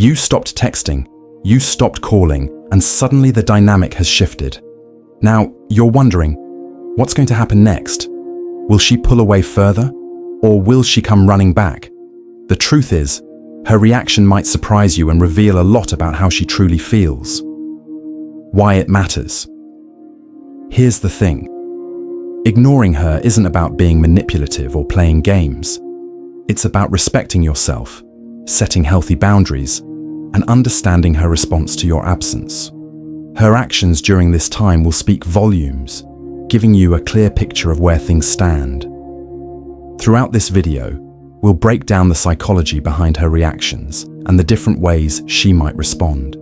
You stopped texting, you stopped calling, and suddenly the dynamic has shifted. Now, you're wondering, what's going to happen next? Will she pull away further? Or will she come running back? The truth is, her reaction might surprise you and reveal a lot about how she truly feels. Why it matters. Here's the thing. Ignoring her isn't about being manipulative or playing games. It's about respecting yourself, setting healthy boundaries, and understanding her response to your absence. Her actions during this time will speak volumes, giving you a clear picture of where things stand. Throughout this video, we'll break down the psychology behind her reactions and the different ways she might respond.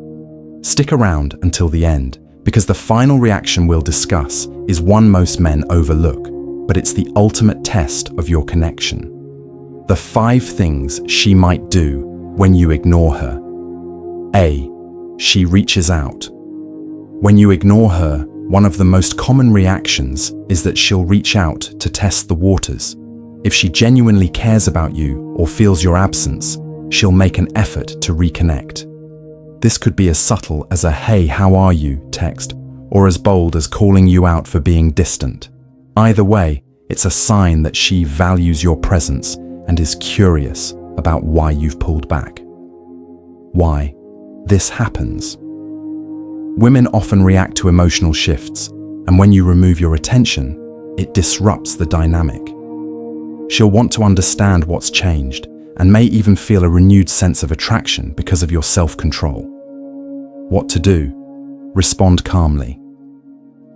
Stick around until the end, because the final reaction we'll discuss is one most men overlook, but it's the ultimate test of your connection. The 5 things she might do when you ignore her. A. She reaches out. When you ignore her, one of the most common reactions is that she'll reach out to test the waters. If she genuinely cares about you or feels your absence, she'll make an effort to reconnect. This could be as subtle as a "Hey, how are you?" text, or as bold as calling you out for being distant. Either way, it's a sign that she values your presence and is curious about why you've pulled back. Why this happens. Women often react to emotional shifts, and when you remove your attention, it disrupts the dynamic. She'll want to understand what's changed and may even feel a renewed sense of attraction because of your self-control. What to do? Respond calmly.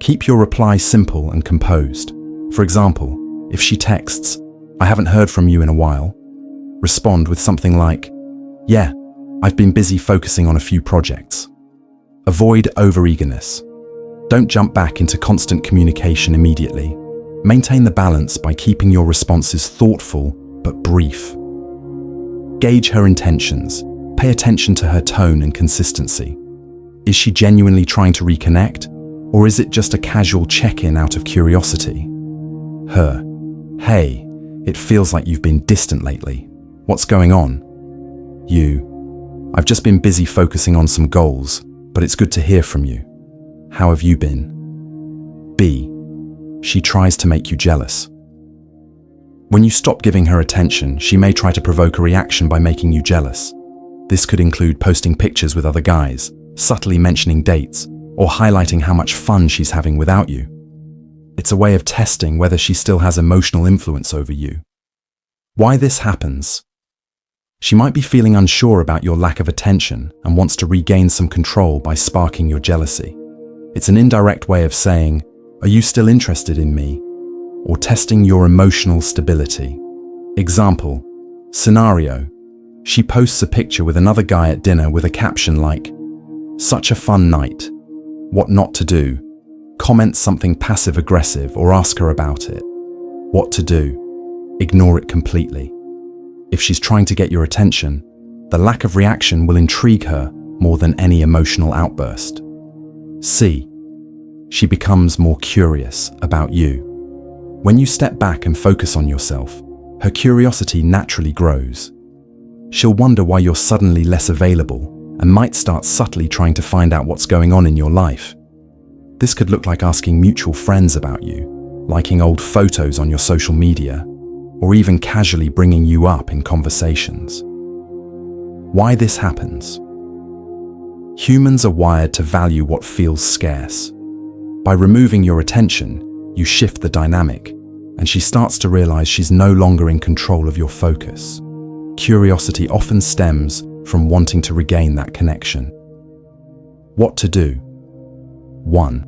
Keep your reply simple and composed. For example, if she texts, "I haven't heard from you in a while," respond with something like, "Yeah, I've been busy focusing on a few projects." Avoid overeagerness. Don't jump back into constant communication immediately. Maintain the balance by keeping your responses thoughtful but brief. Gauge her intentions. Pay attention to her tone and consistency. Is she genuinely trying to reconnect, or is it just a casual check-in out of curiosity? Her. "Hey, it feels like you've been distant lately. What's going on?" You. "I've just been busy focusing on some goals, but it's good to hear from you. How have you been?" B. She tries to make you jealous. When you stop giving her attention, she may try to provoke a reaction by making you jealous. This could include posting pictures with other guys, subtly mentioning dates, or highlighting how much fun she's having without you. It's a way of testing whether she still has emotional influence over you. Why this happens? She might be feeling unsure about your lack of attention and wants to regain some control by sparking your jealousy. It's an indirect way of saying, "Are you still interested in me?" or testing your emotional stability. Example, scenario, she posts a picture with another guy at dinner with a caption like, "Such a fun night. What not to do?" Comment something passive-aggressive or ask her about it. What to do? Ignore it completely. If she's trying to get your attention, the lack of reaction will intrigue her more than any emotional outburst. C. She becomes more curious about you. When you step back and focus on yourself, her curiosity naturally grows. She'll wonder why you're suddenly less available and might start subtly trying to find out what's going on in your life. This could look like asking mutual friends about you, liking old photos on your social media, or even casually bringing you up in conversations. Why this happens? Humans are wired to value what feels scarce. By removing your attention, you shift the dynamic, and she starts to realize she's no longer in control of your focus. Curiosity often stems from wanting to regain that connection. What to do? 1.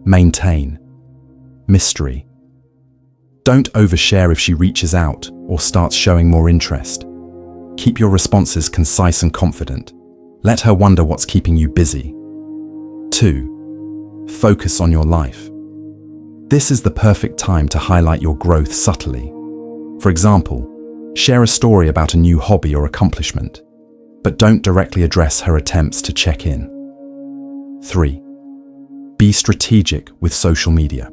Maintain. Mystery. Don't overshare if she reaches out or starts showing more interest. Keep your responses concise and confident. Let her wonder what's keeping you busy. 2. Focus on your life. This is the perfect time to highlight your growth subtly. For example, share a story about a new hobby or accomplishment, but don't directly address her attempts to check in. 3. Be strategic with social media.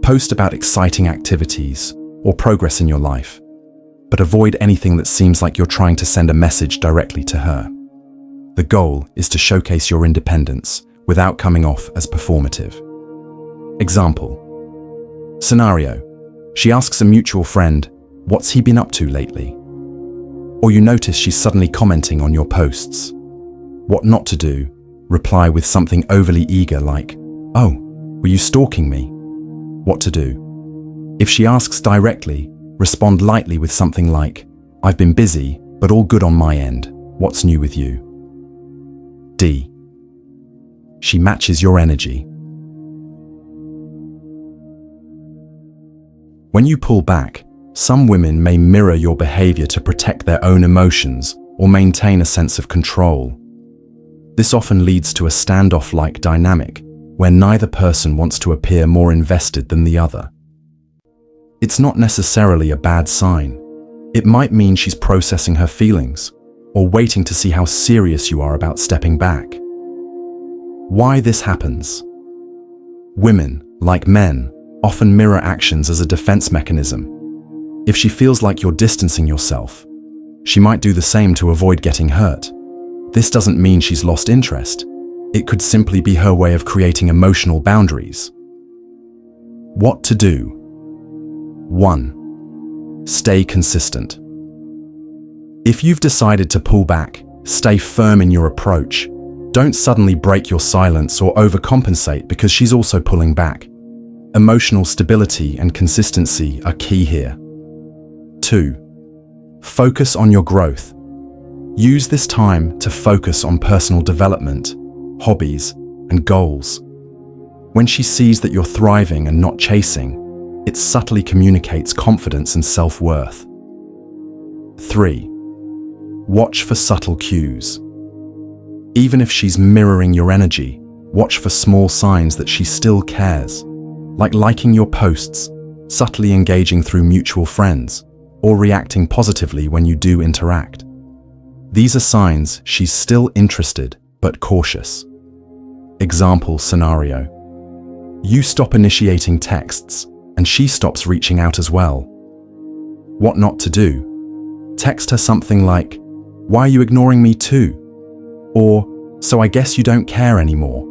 Post about exciting activities or progress in your life. but avoid anything that seems like you're trying to send a message directly to her. The goal is to showcase your independence without coming off as performative. Example. Scenario. She asks a mutual friend, "What's he been up to lately?" Or you notice she's suddenly commenting on your posts. What not to do? Reply with something overly eager like, "Oh, were you stalking me?" What to do? If she asks directly, respond lightly with something like, "I've been busy, but all good on my end. What's new with you?" D. She matches your energy. When you pull back, some women may mirror your behavior to protect their own emotions or maintain a sense of control. This often leads to a standoff-like dynamic where neither person wants to appear more invested than the other. It's not necessarily a bad sign. It might mean she's processing her feelings or waiting to see how serious you are about stepping back. Why this happens? Women, like men, often mirror actions as a defense mechanism. If she feels like you're distancing yourself, she might do the same to avoid getting hurt. This doesn't mean she's lost interest. It could simply be her way of creating emotional boundaries. What to do? 1. Stay consistent. If you've decided to pull back, stay firm in your approach. Don't suddenly break your silence or overcompensate because she's also pulling back. Emotional stability and consistency are key here. 2. Focus on your growth. Use this time to focus on personal development, hobbies, and goals. When she sees that you're thriving and not chasing, it subtly communicates confidence and self-worth. 3. Watch for subtle cues. Even if she's mirroring your energy, watch for small signs that she still cares, like liking your posts, subtly engaging through mutual friends, or reacting positively when you do interact. These are signs she's still interested but cautious. Example scenario. You stop initiating texts, and she stops reaching out as well. What not to do? Text her something like, "Why are you ignoring me too?" Or, "So I guess you don't care anymore."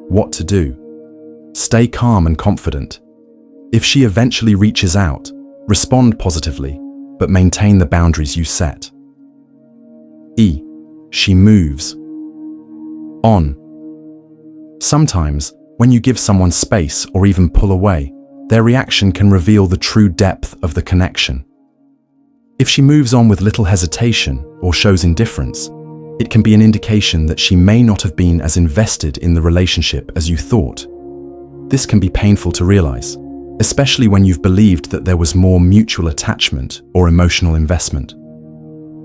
What to do? Stay calm and confident. If she eventually reaches out, respond positively, but maintain the boundaries you set. E. She moves on. Sometimes, when you give someone space or even pull away, their reaction can reveal the true depth of the connection. If she moves on with little hesitation or shows indifference, it can be an indication that she may not have been as invested in the relationship as you thought. This can be painful to realize, especially when you've believed that there was more mutual attachment or emotional investment.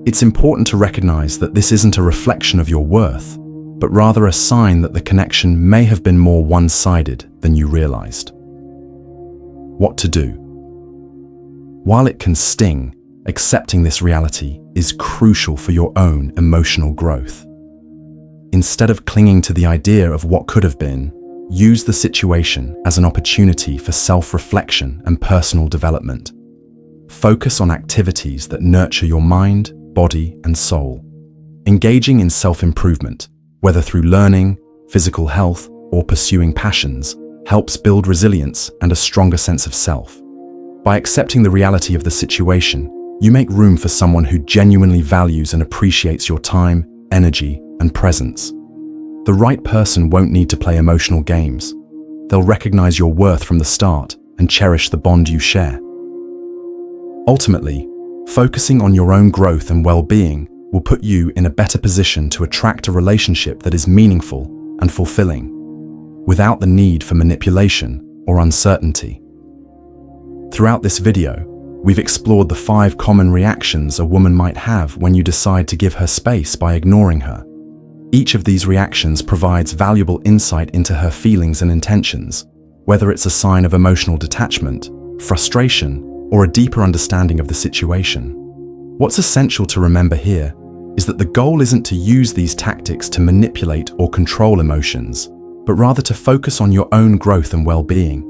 It's important to recognize that this isn't a reflection of your worth, but rather a sign that the connection may have been more one-sided than you realized. What to do? While it can sting, accepting this reality is crucial for your own emotional growth. Instead of clinging to the idea of what could have been, use the situation as an opportunity for self-reflection and personal development. Focus on activities that nurture your mind, body, and soul. Engaging in self-improvement, whether through learning, physical health, or pursuing passions, helps build resilience and a stronger sense of self. By accepting the reality of the situation, you make room for someone who genuinely values and appreciates your time, energy, and presence. The right person won't need to play emotional games. They'll recognize your worth from the start and cherish the bond you share. Ultimately, focusing on your own growth and well-being will put you in a better position to attract a relationship that is meaningful and fulfilling, without the need for manipulation or uncertainty. Throughout this video, we've explored the 5 common reactions a woman might have when you decide to give her space by ignoring her. Each of these reactions provides valuable insight into her feelings and intentions, whether it's a sign of emotional detachment, frustration, or a deeper understanding of the situation. What's essential to remember here is that the goal isn't to use these tactics to manipulate or control emotions, but rather to focus on your own growth and well-being.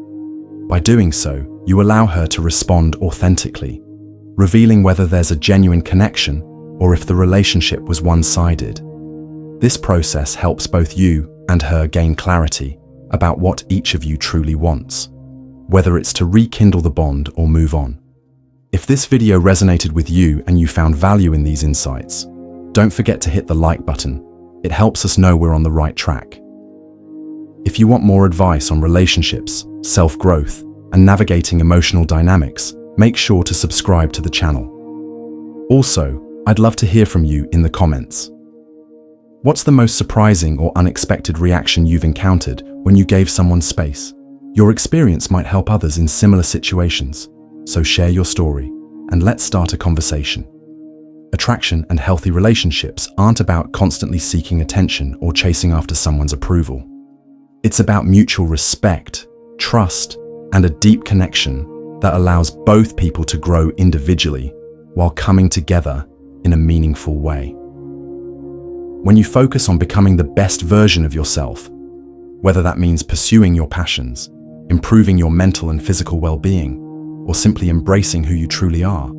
By doing so, you allow her to respond authentically, revealing whether there's a genuine connection or if the relationship was one-sided. This process helps both you and her gain clarity about what each of you truly wants, whether it's to rekindle the bond or move on. If this video resonated with you and you found value in these insights, don't forget to hit the like button. It helps us know we're on the right track. If you want more advice on relationships, self-growth, and navigating emotional dynamics, make sure to subscribe to the channel. Also, I'd love to hear from you in the comments. What's the most surprising or unexpected reaction you've encountered when you gave someone space? Your experience might help others in similar situations, so share your story and let's start a conversation. Attraction and healthy relationships aren't about constantly seeking attention or chasing after someone's approval. It's about mutual respect, trust, and a deep connection that allows both people to grow individually while coming together in a meaningful way. When you focus on becoming the best version of yourself, whether that means pursuing your passions, improving your mental and physical well-being, or simply embracing who you truly are,